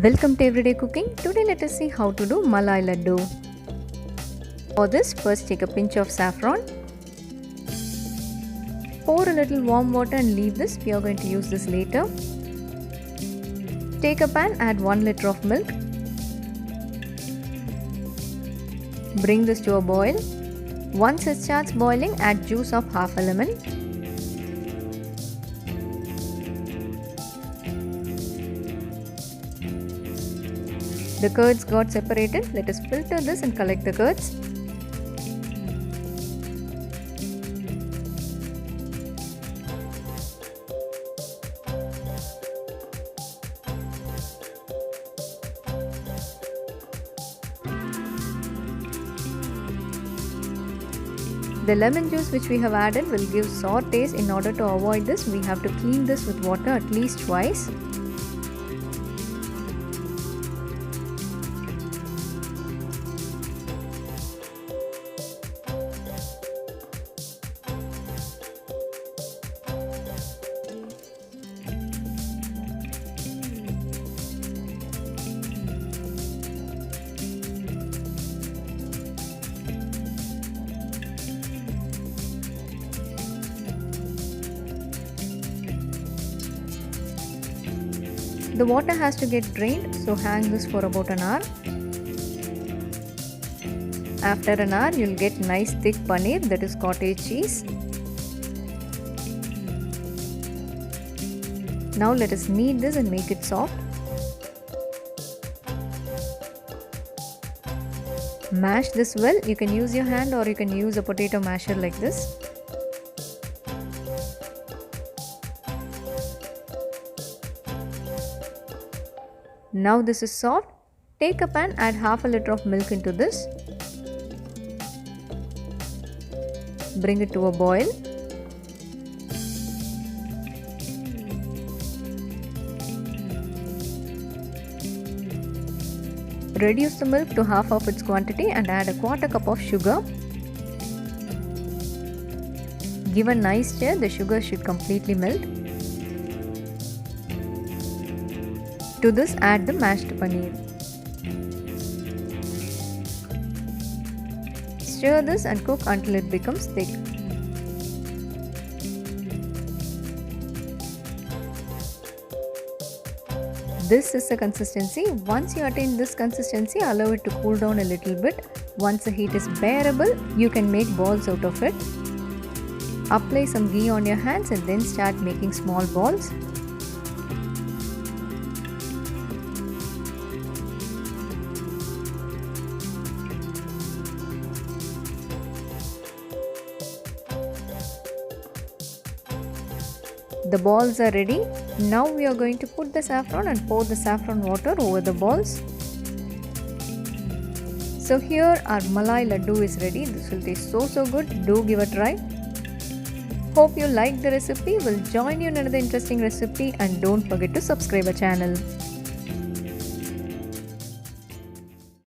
Welcome to Everyday Cooking. Today let us see how to do Malai Ladoo. For this, first take a pinch of saffron. Pour a little warm water and leave this. We are going to use this later. Take a pan, add 1 liter of milk. Bring this to a boil. Once it starts boiling, add juice of half a lemon. The curds got separated. Let us filter this and collect the curds. The lemon juice which we have added will give sour taste. In order to avoid this, we have to clean this with water at least twice. The water has to get drained, so hang this for about an hour. After an hour, you'll get nice thick paneer, that is cottage cheese. Now let us knead this and make it soft. Mash this well. You can use your hand or you can use a potato masher like this. Now this is soft. Take a pan, add half a liter of milk into this. Bring it to a boil. Reduce the milk to half of its quantity and add a quarter cup of sugar. Give a nice stir. The sugar should completely melt. To this, add the mashed paneer. Stir this and cook until it becomes thick. This is the consistency. Once you attain this consistency, allow it to cool down a little bit. Once the heat is bearable, you can make balls out of it. Apply some ghee on your hands and then start making small balls. The balls are ready. Now we are going to put the saffron and pour the saffron water over the balls. So here our Malai Ladoo is ready. This will taste so good. Do give a try. Hope you like the recipe. We'll join you in another interesting recipe and don't forget to subscribe our channel.